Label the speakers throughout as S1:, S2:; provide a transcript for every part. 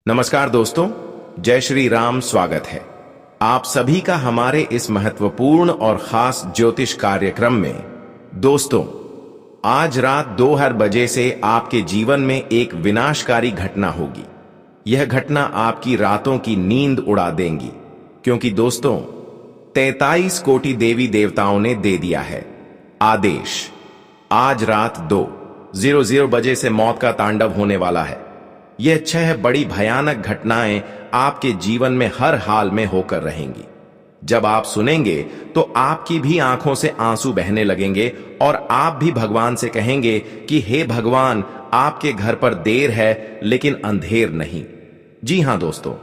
S1: नमस्कार दोस्तों, जय श्री राम। स्वागत है आप सभी का हमारे इस महत्वपूर्ण और खास ज्योतिष कार्यक्रम में। दोस्तों, आज रात 2 बजे से आपके जीवन में एक विनाशकारी घटना होगी। यह घटना आपकी रातों की नींद उड़ा देंगी, क्योंकि दोस्तों 43 कोटि देवी देवताओं ने दे दिया है आदेश। आज रात 2:00 बजे से मौत का तांडव होने वाला है। यह 6 बड़ी भयानक घटनाएं आपके जीवन में हर हाल में होकर रहेंगी। जब आप सुनेंगे तो आपकी भी आंखों से आंसू बहने लगेंगे और आप भी भगवान से कहेंगे कि हे भगवान, आपके घर पर देर है लेकिन अंधेर नहीं। जी हां दोस्तों,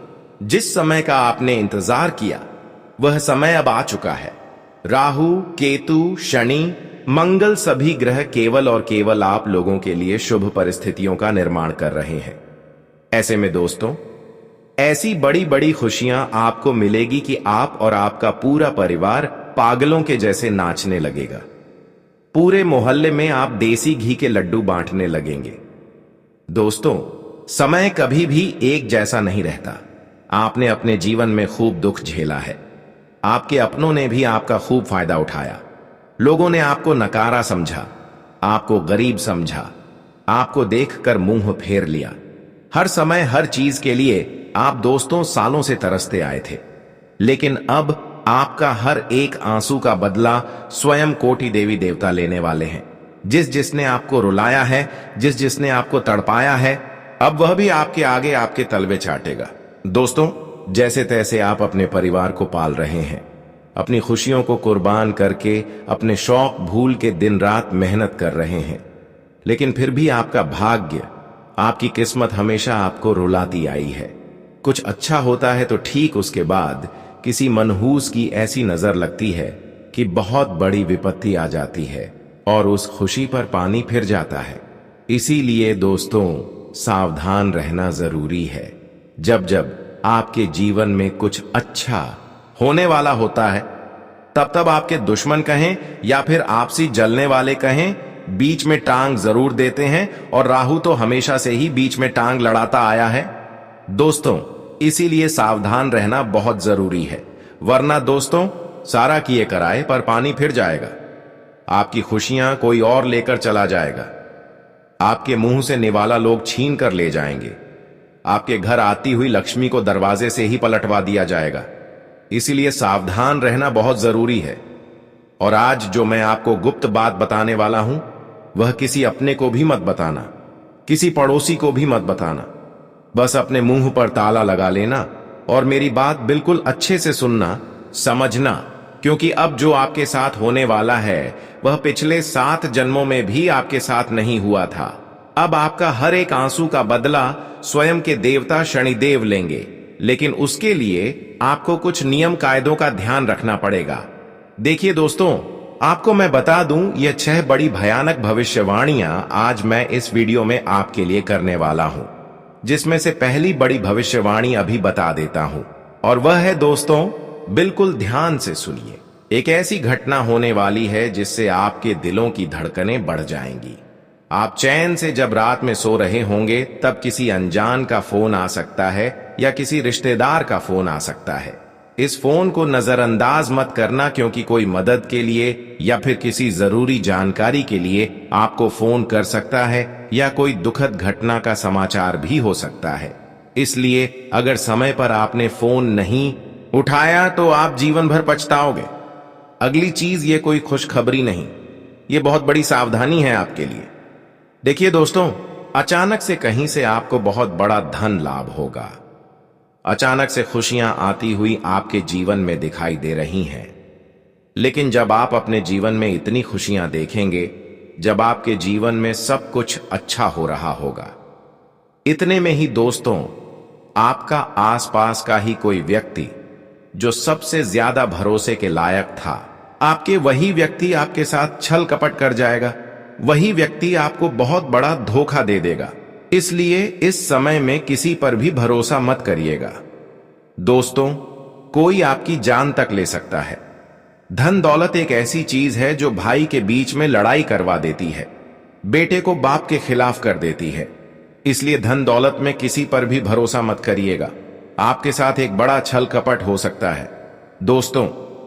S1: जिस समय का आपने इंतजार किया वह समय अब आ चुका है। राहु, केतु, शनि, मंगल सभी ग्रह केवल और केवल आप लोगों के लिए शुभ परिस्थितियों का निर्माण कर रहे हैं। ऐसे में दोस्तों, ऐसी बड़ी बड़ी खुशियां आपको मिलेगी कि आप और आपका पूरा परिवार पागलों के जैसे नाचने लगेगा। पूरे मोहल्ले में आप देसी घी के लड्डू बांटने लगेंगे। दोस्तों, समय कभी भी एक जैसा नहीं रहता। आपने अपने जीवन में खूब दुख झेला है। आपके अपनों ने भी आपका खूब फायदा उठाया। लोगों ने आपको नकारा समझा, आपको गरीब समझा, आपको देखकर मुंह फेर लिया। हर समय हर चीज के लिए आप दोस्तों सालों से तरसते आए थे, लेकिन अब आपका हर एक आंसू का बदला स्वयं कोटि देवी देवता लेने वाले हैं। जिसने आपको रुलाया है, जिसने आपको तड़पाया है, अब वह भी आपके आगे आपके तलवे चाटेगा। दोस्तों, जैसे तैसे आप अपने परिवार को पाल रहे हैं, अपनी खुशियों को कुर्बान करके अपने शौक भूल के दिन रात मेहनत कर रहे हैं, लेकिन फिर भी आपका भाग्य, आपकी किस्मत हमेशा आपको रुलाती आई है। कुछ अच्छा होता है तो ठीक उसके बाद किसी मनहूस की ऐसी नजर लगती है कि बहुत बड़ी विपत्ति आ जाती है और उस खुशी पर पानी फिर जाता है। इसीलिए दोस्तों, सावधान रहना जरूरी है। जब जब आपके जीवन में कुछ अच्छा होने वाला होता है, तब आपके दुश्मन कहें या फिर आपसी जलने वाले कहें, बीच में टांग जरूर देते हैं। और राहु तो हमेशा से ही बीच में टांग लड़ाता आया है। दोस्तों, इसीलिए सावधान रहना बहुत जरूरी है, वरना दोस्तों सारा किए कराए पर पानी फिर जाएगा। आपकी खुशियां कोई और लेकर चला जाएगा। आपके मुंह से निवाला लोग छीन कर ले जाएंगे। आपके घर आती हुई लक्ष्मी को दरवाजे से ही पलटवा दिया जाएगा। इसीलिए सावधान रहना बहुत जरूरी है। और आज जो मैं आपको गुप्त बात बताने वाला हूं, वह किसी अपने को भी मत बताना, किसी पड़ोसी को भी मत बताना। बस अपने मुंह पर ताला लगा लेना और मेरी बात बिल्कुल अच्छे से सुनना, समझना, क्योंकि अब जो आपके साथ होने वाला है वह पिछले 7 जन्मों में भी आपके साथ नहीं हुआ था। अब आपका हर एक आंसू का बदला स्वयं के देवता शनिदेव लेंगे, लेकिन उसके लिए आपको कुछ नियम कायदों का ध्यान रखना पड़ेगा। देखिए दोस्तों, आपको मैं बता दूं, यह 6 बड़ी भयानक भविष्यवाणियां आज मैं इस वीडियो में आपके लिए करने वाला हूं, जिसमें से पहली बड़ी भविष्यवाणी अभी बता देता हूं, और वह है दोस्तों, बिल्कुल ध्यान से सुनिए। एक ऐसी घटना होने वाली है जिससे आपके दिलों की धड़कनें बढ़ जाएंगी। आप चैन से जब रात में सो रहे होंगे तब किसी अनजान का फोन आ सकता है या किसी रिश्तेदार का फोन आ सकता है। इस फोन को नजरअंदाज मत करना, क्योंकि कोई मदद के लिए या फिर किसी जरूरी जानकारी के लिए आपको फोन कर सकता है या कोई दुखद घटना का समाचार भी हो सकता है। इसलिए अगर समय पर आपने फोन नहीं उठाया तो आप जीवन भर पछताओगे। अगली चीज, ये कोई खुशखबरी नहीं, ये बहुत बड़ी सावधानी है आपके लिए। देखिए दोस्तों, अचानक से कहीं से आपको बहुत बड़ा धन लाभ होगा। अचानक से खुशियां आती हुई आपके जीवन में दिखाई दे रही हैं। लेकिन जब आप अपने जीवन में इतनी खुशियां देखेंगे, जब आपके जीवन में सब कुछ अच्छा हो रहा होगा, इतने में ही दोस्तों आपका आसपास का ही कोई व्यक्ति जो सबसे ज्यादा भरोसे के लायक था, आपके वही व्यक्ति आपके साथ छल कपट कर जाएगा। वही व्यक्ति आपको बहुत बड़ा धोखा दे देगा। इसलिए इस समय में किसी पर भी भरोसा मत करिएगा। दोस्तों, कोई आपकी जान तक ले सकता है। धन दौलत एक ऐसी चीज है जो भाई के बीच में लड़ाई करवा देती है, बेटे को बाप के खिलाफ कर देती है। इसलिए धन दौलत में किसी पर भी भरोसा मत करिएगा। आपके साथ एक बड़ा छल कपट हो सकता है। दोस्तों,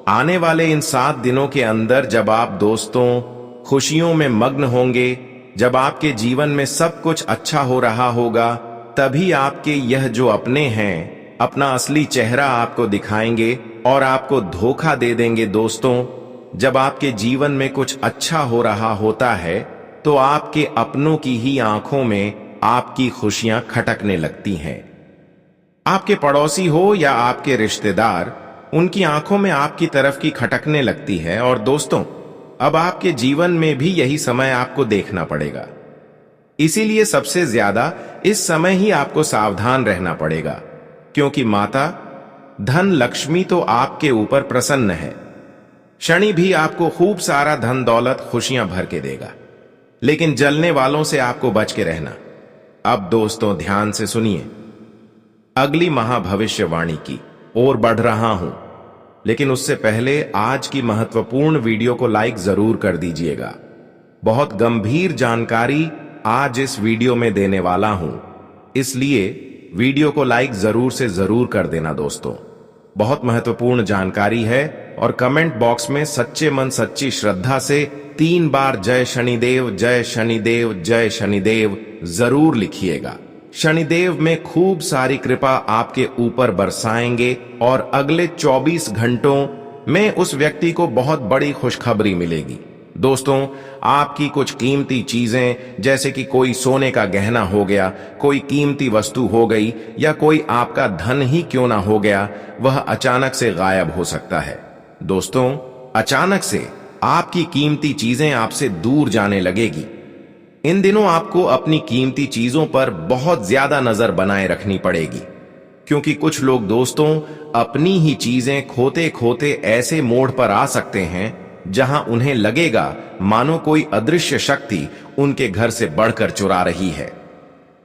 S1: आने वाले इन 7 दिनों के अंदर जब आप दोस्तों खुशियों में मग्न होंगे, जब आपके जीवन में सब कुछ अच्छा हो रहा होगा, तभी आपके यह जो अपने हैं अपना असली चेहरा आपको दिखाएंगे और आपको धोखा दे देंगे। दोस्तों, जब आपके जीवन में कुछ अच्छा हो रहा होता है तो आपके अपनों की ही आंखों में आपकी खुशियां खटकने लगती हैं। आपके पड़ोसी हो या आपके रिश्तेदार, उनकी आंखों में आपकी तरफ की खटकने लगती है। और दोस्तों, अब आपके जीवन में भी यही समय आपको देखना पड़ेगा। इसीलिए सबसे ज्यादा इस समय ही आपको सावधान रहना पड़ेगा, क्योंकि माता धन लक्ष्मी तो आपके ऊपर प्रसन्न है। शनि भी आपको खूब सारा धन दौलत खुशियां भर के देगा, लेकिन जलने वालों से आपको बच के रहना। अब दोस्तों ध्यान से सुनिए, अगली महाभविष्यवाणी की ओर बढ़ रहा हूं, लेकिन उससे पहले आज की महत्वपूर्ण वीडियो को लाइक जरूर कर दीजिएगा। बहुत गंभीर जानकारी आज इस वीडियो में देने वाला हूं, इसलिए वीडियो को लाइक जरूर से जरूर कर देना। दोस्तों, बहुत महत्वपूर्ण जानकारी है और कमेंट बॉक्स में सच्चे मन सच्ची श्रद्धा से 3 बार जय शनिदेव जय शनिदेव जय शनिदेव जरूर लिखिएगा। शनिदेव में खूब सारी कृपा आपके ऊपर बरसाएंगे और अगले 24 घंटों में उस व्यक्ति को बहुत बड़ी खुशखबरी मिलेगी। दोस्तों, आपकी कुछ कीमती चीजें जैसे कि कोई सोने का गहना हो गया, कोई कीमती वस्तु हो गई या कोई आपका धन ही क्यों ना हो गया, वह अचानक से गायब हो सकता है। दोस्तों, अचानक से आपकी कीमती चीजें आपसे दूर जाने लगेगी। इन दिनों आपको अपनी कीमती चीजों पर बहुत ज्यादा नजर बनाए रखनी पड़ेगी, क्योंकि कुछ लोग दोस्तों अपनी ही चीजें खोते खोते ऐसे मोड़ पर आ सकते हैं जहां उन्हें लगेगा मानो कोई अदृश्य शक्ति उनके घर से बढ़कर चुरा रही है।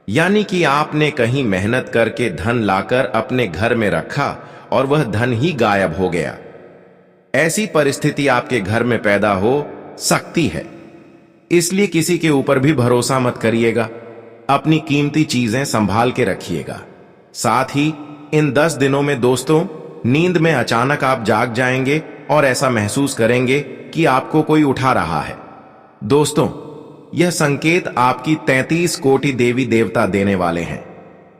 S1: यानी कि आपने कहीं मेहनत करके धन लाकर अपने घर में रखा और वह धन ही गायब हो गया। ऐसी परिस्थिति आपके घर में पैदा हो सकती है, इसलिए किसी के ऊपर भी भरोसा मत करिएगा। अपनी कीमती चीजें संभाल के रखिएगा। साथ ही इन 10 दिनों में दोस्तों नींद में अचानक आप जाग जाएंगे और ऐसा महसूस करेंगे कि आपको कोई उठा रहा है। दोस्तों, यह संकेत आपकी 33 कोटि देवी देवता देने वाले हैं।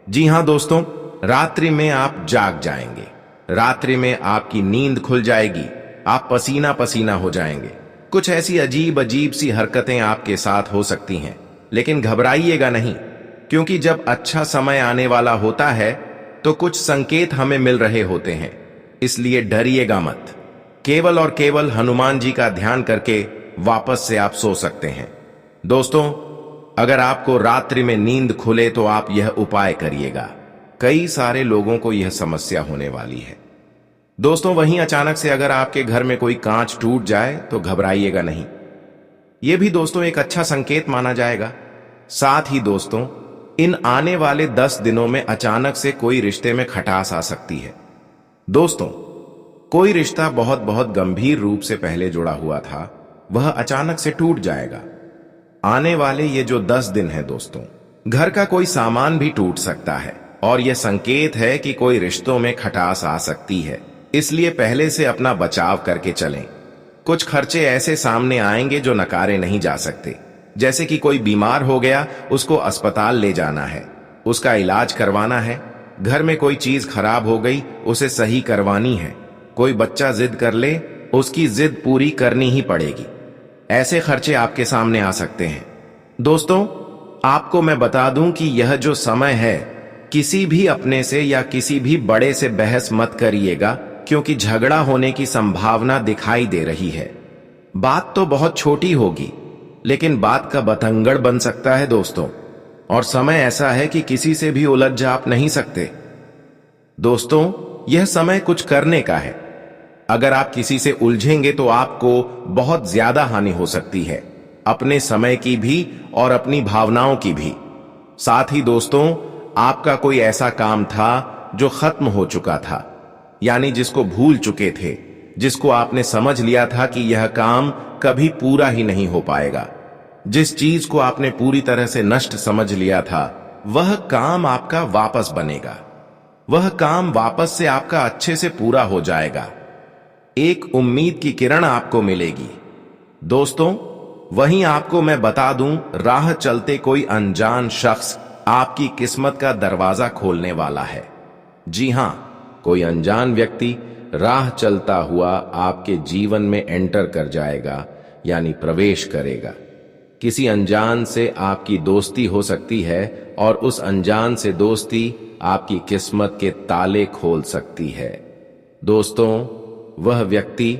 S1: जी हां दोस्तों, रात्रि में आप जाग जाएंगे, रात्रि में आपकी नींद खुल जाएगी, आप पसीना पसीना हो जाएंगे। कुछ ऐसी अजीब अजीब सी हरकतें आपके साथ हो सकती हैं, लेकिन घबराइएगा नहीं, क्योंकि जब अच्छा समय आने वाला होता है तो कुछ संकेत हमें मिल रहे होते हैं, इसलिए डरिएगा मत। केवल और केवल हनुमान जी का ध्यान करके वापस से आप सो सकते हैं। दोस्तों, अगर आपको रात्रि में नींद खुले तो आप यह उपाय करिएगा। कई सारे लोगों को यह समस्या होने वाली है। दोस्तों, वहीं अचानक से अगर आपके घर में कोई कांच टूट जाए तो घबराइएगा नहीं, यह भी दोस्तों एक अच्छा संकेत माना जाएगा। साथ ही दोस्तों, इन आने वाले 10 दिनों में अचानक से कोई रिश्ते में खटास आ सकती है। दोस्तों, कोई रिश्ता बहुत बहुत गंभीर रूप से पहले जुड़ा हुआ था, वह अचानक से टूट जाएगा। आने वाले ये जो 10 दिन है दोस्तों, घर का कोई सामान भी टूट सकता है और यह संकेत है कि कोई रिश्तों में खटास आ सकती है, इसलिए पहले से अपना बचाव करके चलें। कुछ खर्चे ऐसे सामने आएंगे जो नकारे नहीं जा सकते, जैसे कि कोई बीमार हो गया, उसको अस्पताल ले जाना है, उसका इलाज करवाना है। घर में कोई चीज खराब हो गई, उसे सही करवानी है। कोई बच्चा जिद कर ले, उसकी जिद पूरी करनी ही पड़ेगी। ऐसे खर्चे आपके सामने आ सकते हैं। दोस्तों, आपको मैं बता दूं कि यह जो समय है, किसी भी अपने से या किसी भी बड़े से बहस मत करिएगा, क्योंकि झगड़ा होने की संभावना दिखाई दे रही है। बात तो बहुत छोटी होगी, लेकिन बात का बतंगड़ बन सकता है दोस्तों, और समय ऐसा है कि किसी से भी उलझ जा आप नहीं सकते। दोस्तों, यह समय कुछ करने का है। अगर आप किसी से उलझेंगे तो आपको बहुत ज्यादा हानि हो सकती है, अपने समय की भी और अपनी भावनाओं की भी। साथ ही दोस्तों, आपका कोई ऐसा काम था जो खत्म हो चुका था, यानी जिसको भूल चुके थे, जिसको आपने समझ लिया था कि यह काम कभी पूरा ही नहीं हो पाएगा। जिस चीज को आपने पूरी तरह से नष्ट समझ लिया था, वह काम आपका वापस बनेगा। वह काम वापस से आपका अच्छे से पूरा हो जाएगा। एक उम्मीद की किरण आपको मिलेगी। दोस्तों, वहीं आपको मैं बता दूं, राह चलते कोई अनजान शख्स आपकी किस्मत का दरवाजा खोलने वाला है। जी हां, कोई अनजान व्यक्ति राह चलता हुआ आपके जीवन में एंटर कर जाएगा, यानी प्रवेश करेगा। किसी अनजान से आपकी दोस्ती हो सकती है और उस अनजान से दोस्ती आपकी किस्मत के ताले खोल सकती है। दोस्तों, वह व्यक्ति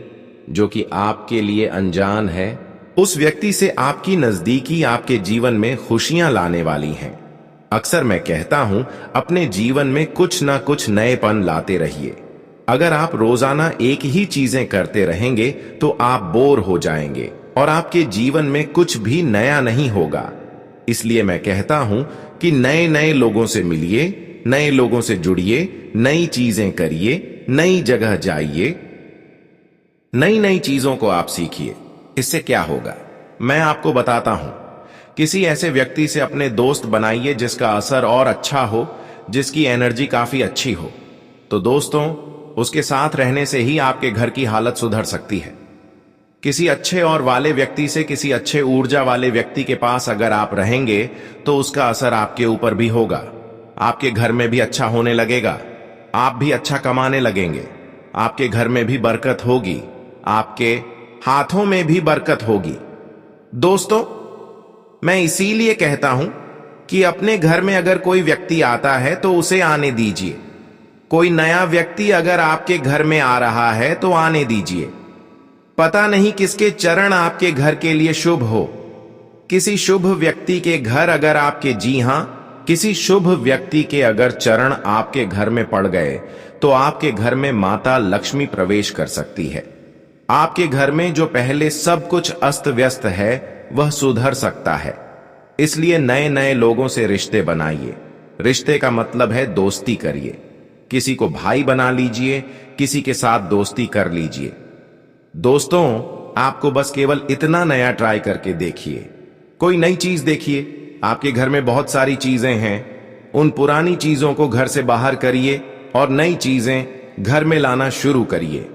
S1: जो कि आपके लिए अनजान है, उस व्यक्ति से आपकी नजदीकी आपके जीवन में खुशियां लाने वाली हैं। अक्सर मैं कहता हूं, अपने जीवन में कुछ ना कुछ नएपन लाते रहिए। अगर आप रोजाना एक ही चीजें करते रहेंगे तो आप बोर हो जाएंगे और आपके जीवन में कुछ भी नया नहीं होगा। इसलिए मैं कहता हूं कि नए नए लोगों से मिलिए, नए लोगों से जुड़िए, नई चीजें करिए, नई जगह जाइए, नई नई चीजों को आप सीखिए। इससे क्या होगा, मैं आपको बताता हूं। किसी ऐसे व्यक्ति से अपने दोस्त बनाइए जिसका असर और अच्छा हो, जिसकी एनर्जी काफी अच्छी हो। तो दोस्तों, उसके साथ रहने से ही आपके घर की हालत सुधर सकती है। किसी अच्छे और वाले व्यक्ति से, किसी अच्छे ऊर्जा वाले व्यक्ति के पास अगर आप रहेंगे तो उसका असर आपके ऊपर भी होगा। आपके घर में भी अच्छा होने लगेगा, आप भी अच्छा कमाने लगेंगे, आपके घर में भी बरकत होगी, आपके हाथों में भी बरकत होगी। दोस्तों, मैं इसीलिए कहता हूं कि अपने घर में अगर कोई व्यक्ति आता है तो उसे आने दीजिए। कोई नया व्यक्ति अगर आपके घर में आ रहा है तो आने दीजिए। पता नहीं किसके चरण आपके घर के लिए शुभ हो। किसी शुभ व्यक्ति के घर अगर आपके, जी हां, किसी शुभ व्यक्ति के अगर चरण आपके घर में पड़ गए तो आपके घर में माता लक्ष्मी प्रवेश कर सकती है। आपके घर में जो पहले सब कुछ अस्त व्यस्त है वह सुधर सकता है। इसलिए नए नए लोगों से रिश्ते बनाइए। रिश्ते का मतलब है दोस्ती करिए। किसी को भाई बना लीजिए, किसी के साथ दोस्ती कर लीजिए। दोस्तों, आपको बस केवल इतना नया ट्राई करके देखिए। कोई नई चीज देखिए। आपके घर में बहुत सारी चीजें हैं, उन पुरानी चीजों को घर से बाहर करिए और नई चीजें घर में लाना शुरू करिए।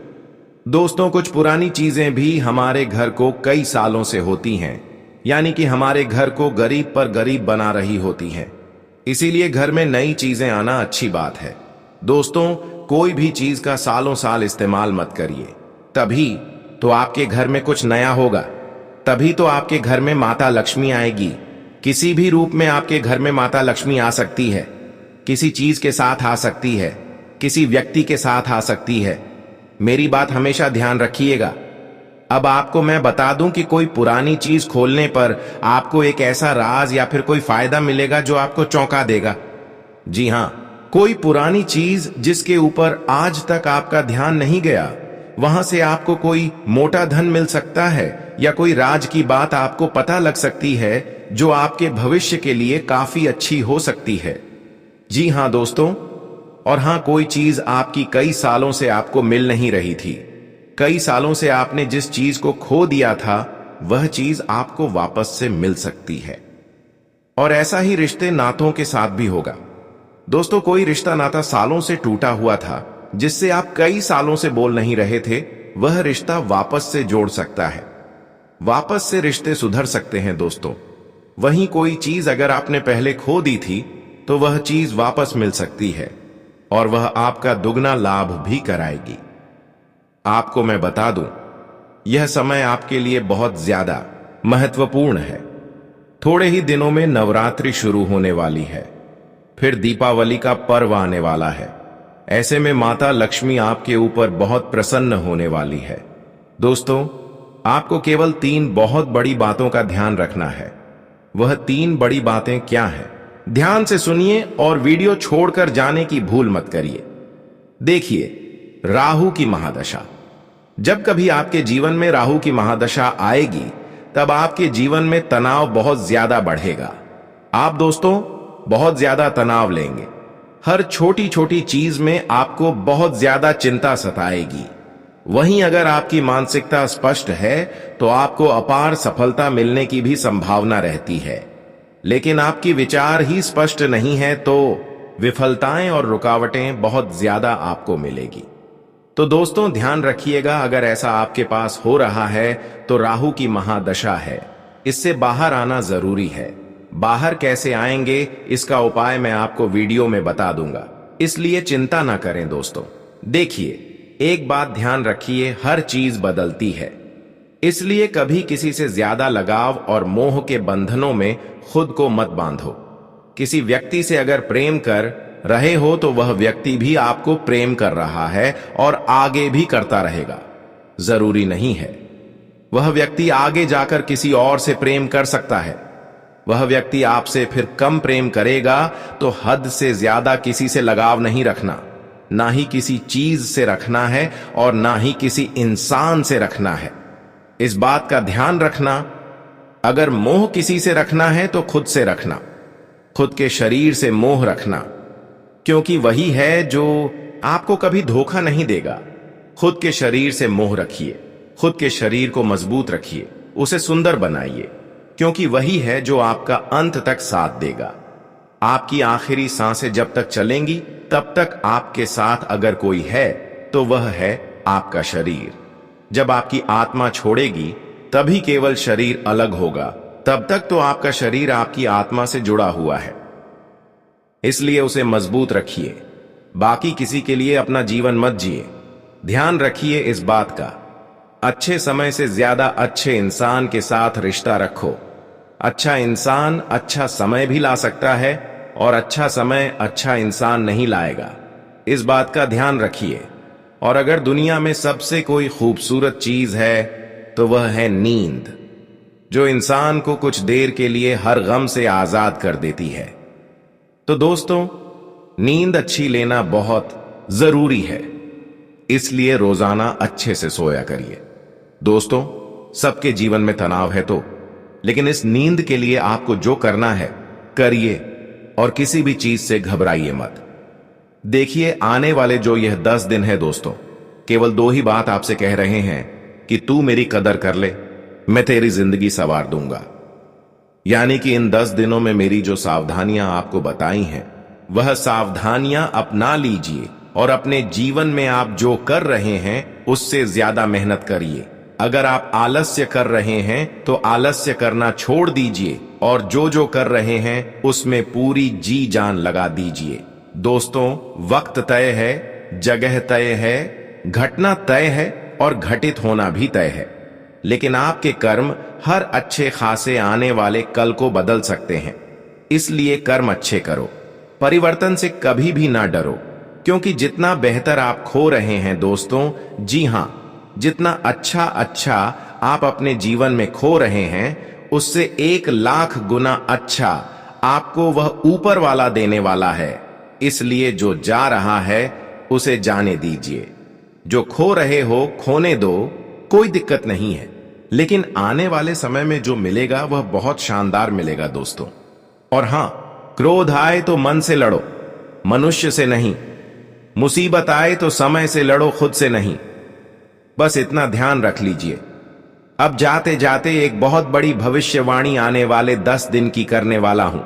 S1: दोस्तों, कुछ पुरानी चीजें भी हमारे घर को कई सालों से होती हैं, यानी कि हमारे घर को गरीब पर गरीब बना रही होती हैं। इसीलिए घर में नई चीजें आना अच्छी बात है। दोस्तों, कोई भी चीज का सालों साल इस्तेमाल मत करिए, तभी तो आपके घर में कुछ नया होगा। तभी तो आपके घर में माता लक्ष्मी आएगी। किसी भी रूप में आपके घर में माता लक्ष्मी आ सकती है। किसी चीज के साथ आ सकती है, किसी व्यक्ति के साथ आ सकती है। मेरी बात हमेशा ध्यान रखिएगा। अब आपको मैं बता दूं कि कोई पुरानी चीज खोलने पर आपको एक ऐसा राज या फिर कोई फायदा मिलेगा जो आपको चौंका देगा। जी हां, कोई पुरानी चीज जिसके ऊपर आज तक आपका ध्यान नहीं गया, वहां से आपको कोई मोटा धन मिल सकता है या कोई राज की बात आपको पता लग सकती है जो आपके भविष्य के लिए काफी अच्छी हो सकती है। जी हां दोस्तों, और हां, कोई चीज आपकी कई सालों से आपको मिल नहीं रही थी। कई सालों से आपने जिस चीज को खो दिया था वह चीज आपको वापस से मिल सकती है। और ऐसा ही रिश्ते नातों के साथ भी होगा। दोस्तों, कोई रिश्ता नाता सालों से टूटा हुआ था, जिससे आप कई सालों से बोल नहीं रहे थे, वह रिश्ता वापस से जोड़ सकता है। वापस से रिश्ते सुधर सकते हैं दोस्तों। वहीं कोई चीज अगर आपने पहले खो दी थी तो वह चीज वापस मिल सकती है और वह आपका दुगना लाभ भी कराएगी। आपको मैं बता दूं, यह समय आपके लिए बहुत ज्यादा महत्वपूर्ण है। थोड़े ही दिनों में नवरात्रि शुरू होने वाली है, फिर दीपावली का पर्व आने वाला है। ऐसे में माता लक्ष्मी आपके ऊपर बहुत प्रसन्न होने वाली है। दोस्तों, आपको केवल 3 बहुत बड़ी बातों का ध्यान रखना है। वह 3 बड़ी बातें क्या हैं? ध्यान से सुनिए और वीडियो छोड़कर जाने की भूल मत करिए। देखिए, राहु की महादशा। जब कभी आपके जीवन में राहु की महादशा आएगी तब आपके जीवन में तनाव बहुत ज्यादा बढ़ेगा। आप दोस्तों बहुत ज्यादा तनाव लेंगे। हर छोटी छोटी चीज में आपको बहुत ज्यादा चिंता सताएगी। वहीं अगर आपकी मानसिकता स्पष्ट है तो आपको अपार सफलता मिलने की भी संभावना रहती है। लेकिन आपकी विचार ही स्पष्ट नहीं है तो विफलताएं और रुकावटें बहुत ज्यादा आपको मिलेगी। तो दोस्तों ध्यान रखिएगा, अगर ऐसा आपके पास हो रहा है तो राहु की महादशा है, इससे बाहर आना जरूरी है। बाहर कैसे आएंगे इसका उपाय मैं आपको वीडियो में बता दूंगा, इसलिए चिंता ना करें दोस्तों। देखिए, एक बात ध्यान रखिए, हर चीज बदलती है, इसलिए कभी किसी से ज्यादा लगाव और मोह के बंधनों में खुद को मत बांधो। किसी व्यक्ति से अगर प्रेम कर रहे हो तो वह व्यक्ति भी आपको प्रेम कर रहा है और आगे भी करता रहेगा। जरूरी नहीं है वह व्यक्ति आगे जाकर किसी और से प्रेम कर सकता है। वह व्यक्ति आपसे फिर कम प्रेम करेगा, तो हद से ज्यादा किसी से लगाव नहीं रखना, ना ही किसी चीज से रखना है और ना ही किसी इंसान से रखना है। इस बात का ध्यान रखना, अगर मोह किसी से रखना है तो खुद से रखना, खुद के शरीर से मोह रखना, क्योंकि वही है जो आपको कभी धोखा नहीं देगा। खुद के शरीर से मोह रखिए, खुद के शरीर को मजबूत रखिए, उसे सुंदर बनाइए, क्योंकि वही है जो आपका अंत तक साथ देगा। आपकी आखिरी सांसें जब तक चलेंगी तब तक आपके साथ अगर कोई है तो वह है आपका शरीर। जब आपकी आत्मा छोड़ेगी तभी केवल शरीर अलग होगा, तब तक तो आपका शरीर आपकी आत्मा से जुड़ा हुआ है, इसलिए उसे मजबूत रखिए। बाकी किसी के लिए अपना जीवन मत जिए। ध्यान रखिए इस बात का, अच्छे समय से ज्यादा अच्छे इंसान के साथ रिश्ता रखो। अच्छा इंसान अच्छा समय भी ला सकता है और अच्छा समय अच्छा इंसान नहीं लाएगा, इस बात का ध्यान रखिए। और अगर दुनिया में सबसे कोई खूबसूरत चीज है तो वह है नींद, जो इंसान को कुछ देर के लिए हर गम से आजाद कर देती है। तो दोस्तों, नींद अच्छी लेना बहुत जरूरी है, इसलिए रोजाना अच्छे से सोया करिए। दोस्तों, सबके जीवन में तनाव है तो, लेकिन इस नींद के लिए आपको जो करना है करिए और किसी भी चीज से घबराइए मत। देखिए, आने वाले जो यह 10 दिन है दोस्तों, केवल 2 ही बात आपसे कह रहे हैं कि तू मेरी कदर कर ले, मैं तेरी जिंदगी संवार दूंगा। यानी कि इन 10 दिनों में मेरी जो सावधानियां आपको बताई हैं वह सावधानियां अपना लीजिए और अपने जीवन में आप जो कर रहे हैं उससे ज्यादा मेहनत करिए। अगर आप आलस्य कर रहे हैं तो आलस्य करना छोड़ दीजिए और जो जो कर रहे हैं उसमें पूरी जी जान लगा दीजिए। दोस्तों, वक्त तय है, जगह तय है, घटना तय है और घटित होना भी तय है, लेकिन आपके कर्म हर अच्छे खासे आने वाले कल को बदल सकते हैं। इसलिए कर्म अच्छे करो, परिवर्तन से कभी भी ना डरो, क्योंकि जितना बेहतर आप खो रहे हैं दोस्तों, जी हां, जितना अच्छा आप अपने जीवन में खो रहे हैं उससे 1 लाख गुना अच्छा आपको वह ऊपर वाला देने वाला है। इसलिए जो जा रहा है उसे जाने दीजिए, जो खो रहे हो खोने दो, कोई दिक्कत नहीं है, लेकिन आने वाले समय में जो मिलेगा वह बहुत शानदार मिलेगा दोस्तों। और हां, क्रोध आए तो मन से लड़ो, मनुष्य से नहीं। मुसीबत आए तो समय से लड़ो, खुद से नहीं। बस इतना ध्यान रख लीजिए। अब जाते जाते एक बहुत बड़ी भविष्यवाणी आने वाले 10 दिन की करने वाला हूं,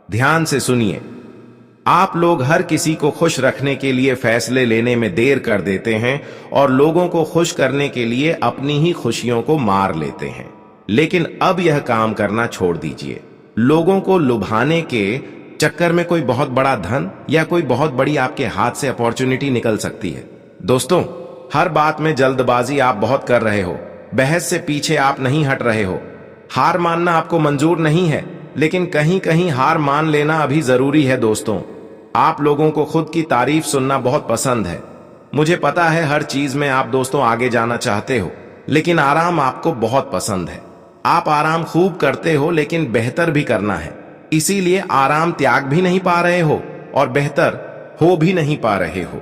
S1: ध्यान से सुनिए। आप लोग हर किसी को खुश रखने के लिए फैसले लेने में देर कर देते हैं और लोगों को खुश करने के लिए अपनी ही खुशियों को मार लेते हैं, लेकिन अब यह काम करना छोड़ दीजिए। लोगों को लुभाने के चक्कर में कोई बहुत बड़ा धन या कोई बहुत बड़ी आपके हाथ से अपॉर्चुनिटी निकल सकती है। दोस्तों, हर बात में जल्दबाजी आप बहुत कर रहे हो, बहस से पीछे आप नहीं हट रहे हो। हार मानना आपको मंजूर नहीं है, लेकिन कहीं कहीं हार मान लेना अभी जरूरी है दोस्तों। आप लोगों को खुद की तारीफ सुनना बहुत पसंद है, मुझे पता है हर चीज में आप दोस्तों आगे जाना चाहते हो, लेकिन आराम आपको बहुत पसंद है। आप आराम खूब करते हो, लेकिन बेहतर भी करना है, इसीलिए आराम त्याग भी नहीं पा रहे हो और बेहतर हो भी नहीं पा रहे हो।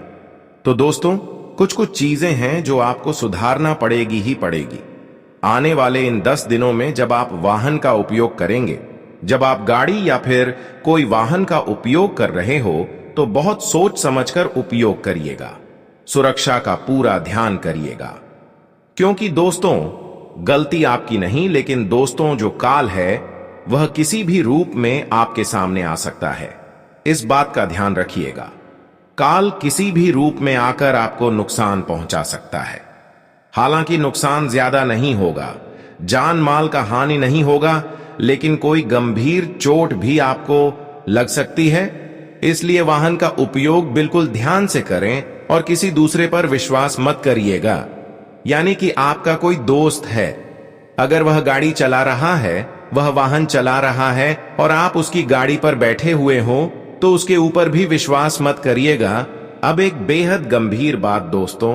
S1: तो दोस्तों, कुछ कुछ चीजें हैं जो आपको सुधारना पड़ेगी ही पड़ेगी। आने वाले इन 10 दिनों में जब आप वाहन का उपयोग करेंगे, जब आप गाड़ी या फिर कोई वाहन का उपयोग कर रहे हो, तो बहुत सोच समझकर उपयोग करिएगा, सुरक्षा का पूरा ध्यान करिएगा। क्योंकि दोस्तों, गलती आपकी नहीं, लेकिन दोस्तों जो काल है वह किसी भी रूप में आपके सामने आ सकता है। इस बात का ध्यान रखिएगा। काल किसी भी रूप में आकर आपको नुकसान पहुंचा सकता है। हालांकि नुकसान ज्यादा नहीं होगा, जान माल का हानि नहीं होगा, लेकिन कोई गंभीर चोट भी आपको लग सकती है। इसलिए वाहन का उपयोग बिल्कुल ध्यान से करें और किसी दूसरे पर विश्वास मत करिएगा। यानी कि आपका कोई दोस्त है, अगर वह गाड़ी चला रहा है, वह वाहन चला रहा है और आप उसकी गाड़ी पर बैठे हुए हो, तो उसके ऊपर भी विश्वास मत करिएगा। अब एक बेहद गंभीर बात दोस्तों,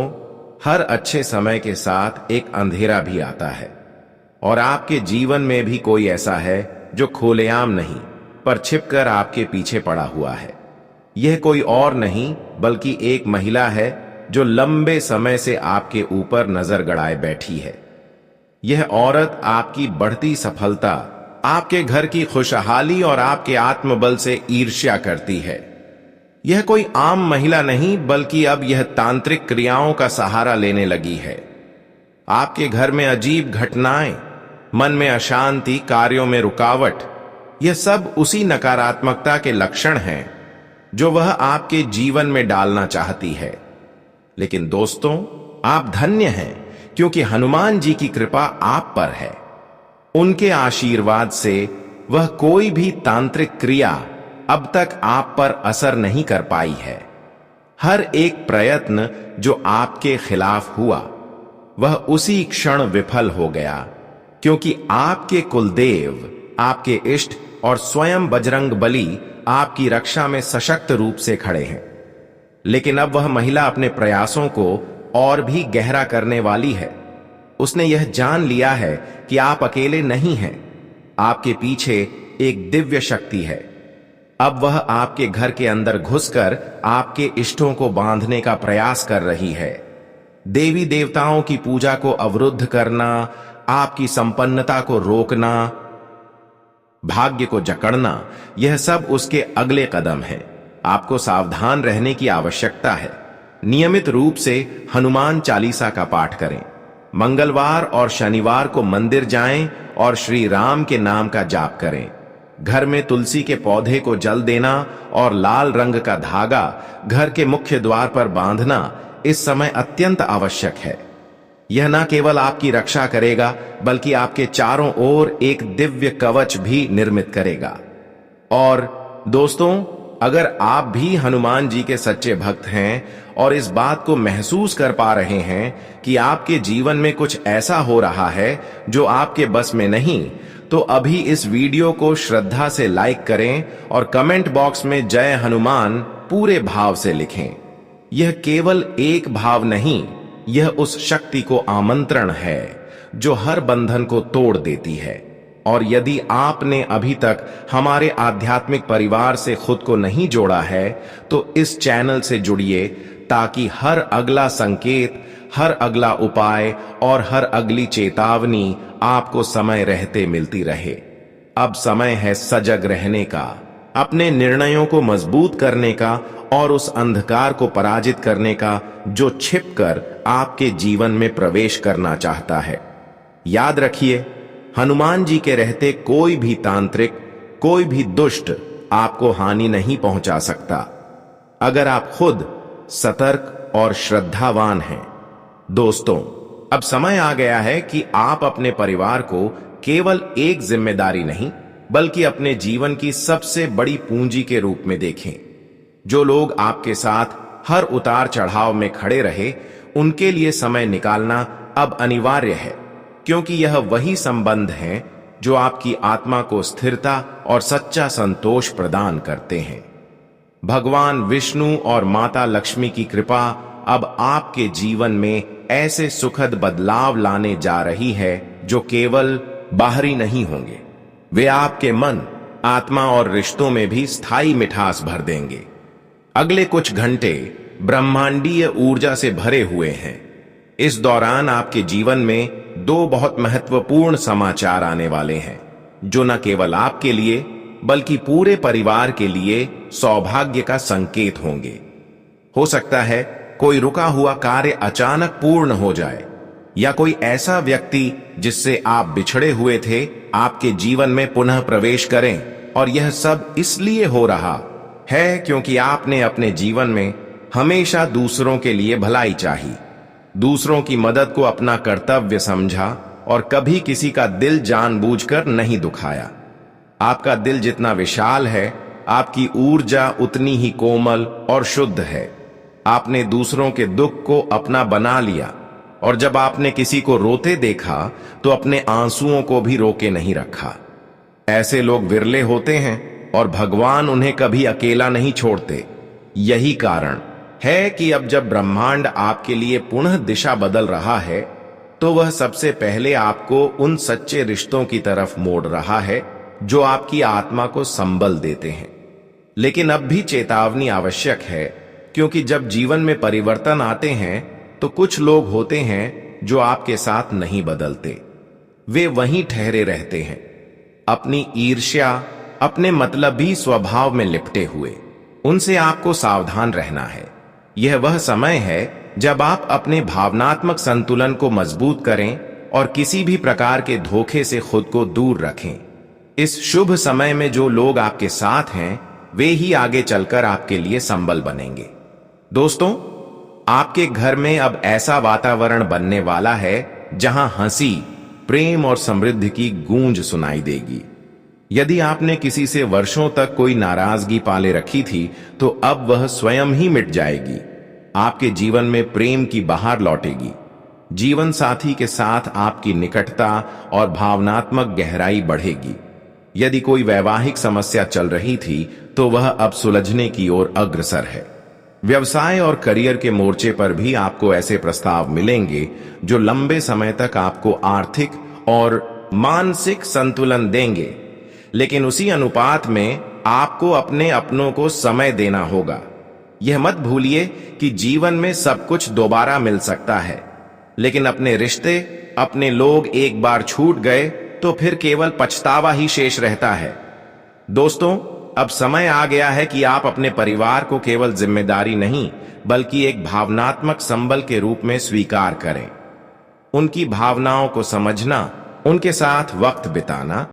S1: हर अच्छे समय के साथ एक अंधेरा भी आता है और आपके जीवन में भी कोई ऐसा है जो खुलेआम नहीं पर छिपकर आपके पीछे पड़ा हुआ है। यह कोई और नहीं बल्कि एक महिला है जो लंबे समय से आपके ऊपर नजर गड़ाए बैठी है। यह औरत आपकी बढ़ती सफलता, आपके घर की खुशहाली और आपके आत्मबल से ईर्ष्या करती है। यह कोई आम महिला नहीं बल्कि अब यह तांत्रिक क्रियाओं का सहारा लेने लगी है। आपके घर में अजीब घटनाएं, मन में अशांति, कार्यों में रुकावट, यह सब उसी नकारात्मकता के लक्षण हैं जो वह आपके जीवन में डालना चाहती है। लेकिन दोस्तों, आप धन्य हैं क्योंकि हनुमान जी की कृपा आप पर है। उनके आशीर्वाद से वह कोई भी तांत्रिक क्रिया अब तक आप पर असर नहीं कर पाई है। हर एक प्रयत्न जो आपके खिलाफ हुआ वह उसी क्षण विफल हो गया, क्योंकि आपके कुलदेव, आपके इष्ट और स्वयं बजरंग बली आपकी रक्षा में सशक्त रूप से खड़े हैं। लेकिन अब वह महिला अपने प्रयासों को और भी गहरा करने वाली है। उसने यह जान लिया है कि आप अकेले नहीं हैं, आपके पीछे एक दिव्य शक्ति है। अब वह आपके घर के अंदर घुसकर आपके इष्टों को बांधने का प्रयास कर रही है। देवी देवताओं की पूजा को अवरुद्ध करना, आपकी संपन्नता को रोकना, भाग्य को जकड़ना, यह सब उसके अगले कदम हैं। आपको सावधान रहने की आवश्यकता है। नियमित रूप से हनुमान चालीसा का पाठ करें। मंगलवार और शनिवार को मंदिर जाएं और श्री राम के नाम का जाप करें। घर में तुलसी के पौधे को जल देना और लाल रंग का धागा घर के मुख्य द्वार पर बांधना इस समय अत्यंत आवश्यक है। यह न केवल आपकी रक्षा करेगा बल्कि आपके चारों ओर एक दिव्य कवच भी निर्मित करेगा। और दोस्तों, अगर आप भी हनुमान जी के सच्चे भक्त हैं और इस बात को महसूस कर पा रहे हैं कि आपके जीवन में कुछ ऐसा हो रहा है जो आपके बस में नहीं, तो अभी इस वीडियो को श्रद्धा से लाइक करें और कमेंट बॉक्स में जय हनुमान पूरे भाव से लिखें। यह केवल एक भाव नहीं, यह उस शक्ति को आमंत्रण है जो हर बंधन को तोड़ देती है। और यदि आपने अभी तक हमारे आध्यात्मिक परिवार से खुद को नहीं जोड़ा है, तो इस चैनल से जुड़िए ताकि हर अगला संकेत, हर अगला उपाय और हर अगली चेतावनी आपको समय रहते मिलती रहे। अब समय है सजग रहने का, अपने निर्णयों को मजबूत करने का और उस अंधकार को पराजित करने का जो छिपकर आपके जीवन में प्रवेश करना चाहता है। याद रखिए, हनुमान जी के रहते कोई भी तांत्रिक, कोई भी दुष्ट आपको हानि नहीं पहुंचा सकता, अगर आप खुद सतर्क और श्रद्धावान हैं। दोस्तों, अब समय आ गया है कि आप अपने परिवार को केवल एक जिम्मेदारी नहीं बल्कि अपने जीवन की सबसे बड़ी पूंजी के रूप में देखें। जो लोग आपके साथ हर उतार चढ़ाव में खड़े रहे, उनके लिए समय निकालना अब अनिवार्य है, क्योंकि यह वही संबंध हैं जो आपकी आत्मा को स्थिरता और सच्चा संतोष प्रदान करते हैं। भगवान विष्णु और माता लक्ष्मी की कृपा अब आपके जीवन में ऐसे सुखद बदलाव लाने जा रही है जो केवल बाहरी नहीं होंगे, वे आपके मन, आत्मा और रिश्तों में भी स्थायी मिठास भर देंगे। अगले कुछ घंटे ब्रह्मांडीय ऊर्जा से भरे हुए हैं। इस दौरान आपके जीवन में दो बहुत महत्वपूर्ण समाचार आने वाले हैं, जो न केवल आपके लिए बल्कि पूरे परिवार के लिए सौभाग्य का संकेत होंगे। हो सकता है कोई रुका हुआ कार्य अचानक पूर्ण हो जाए, या कोई ऐसा व्यक्ति जिससे आप बिछड़े हुए थे आपके जीवन में पुनः प्रवेश करें, और यह सब इसलिए हो रहा है क्योंकि आपने अपने जीवन में हमेशा दूसरों के लिए भलाई चाही, दूसरों की मदद को अपना कर्तव्य समझा और कभी किसी का दिल जानबूझकर नहीं दुखाया। आपका दिल जितना विशाल है, आपकी ऊर्जा उतनी ही कोमल और शुद्ध है। आपने दूसरों के दुख को अपना बना लिया, और जब आपने किसी को रोते देखा तो अपने आंसुओं को भी रोके नहीं रखा। ऐसे लोग विरले होते हैं और भगवान उन्हें कभी अकेला नहीं छोड़ते। यही कारण है कि अब जब ब्रह्मांड आपके लिए पुनः दिशा बदल रहा है, तो वह सबसे पहले आपको उन सच्चे रिश्तों की तरफ मोड़ रहा है जो आपकी आत्मा को संबल देते हैं। लेकिन अब भी चेतावनी आवश्यक है, क्योंकि जब जीवन में परिवर्तन आते हैं तो कुछ लोग होते हैं जो आपके साथ नहीं बदलते। वे वहीं ठहरे रहते हैं, अपनी ईर्ष्या, अपने मतलबी स्वभाव में लिपटे हुए। उनसे आपको सावधान रहना है। यह वह समय है जब आप अपने भावनात्मक संतुलन को मजबूत करें और किसी भी प्रकार के धोखे से खुद को दूर रखें। इस शुभ समय में जो लोग आपके साथ हैं, वे ही आगे चलकर आपके लिए संबल बनेंगे। दोस्तों, आपके घर में अब ऐसा वातावरण बनने वाला है जहां हंसी, प्रेम और समृद्धि की गूंज सुनाई देगी। यदि आपने किसी से वर्षों तक कोई नाराजगी पाले रखी थी, तो अब वह स्वयं ही मिट जाएगी। आपके जीवन में प्रेम की बहार लौटेगी। जीवन साथी के साथ आपकी निकटता और भावनात्मक गहराई बढ़ेगी। यदि कोई वैवाहिक समस्या चल रही थी, तो वह अब सुलझने की ओर अग्रसर है। व्यवसाय और करियर के मोर्चे पर भी आपको ऐसे प्रस्ताव मिलेंगे जो लंबे समय तक आपको आर्थिक और मानसिक संतुलन देंगे। लेकिन उसी अनुपात में आपको अपने अपनों को समय देना होगा। यह मत भूलिए कि जीवन में सब कुछ दोबारा मिल सकता है, लेकिन अपने रिश्ते, अपने लोग एक बार छूट गए तो फिर केवल पछतावा ही शेष रहता है। दोस्तों, अब समय आ गया है कि आप अपने परिवार को केवल जिम्मेदारी नहीं, बल्कि एक भावनात्मक संबल के रूप में स्वीकार करें। उनकी भावनाओं को समझना, उनके साथ वक्त बिताना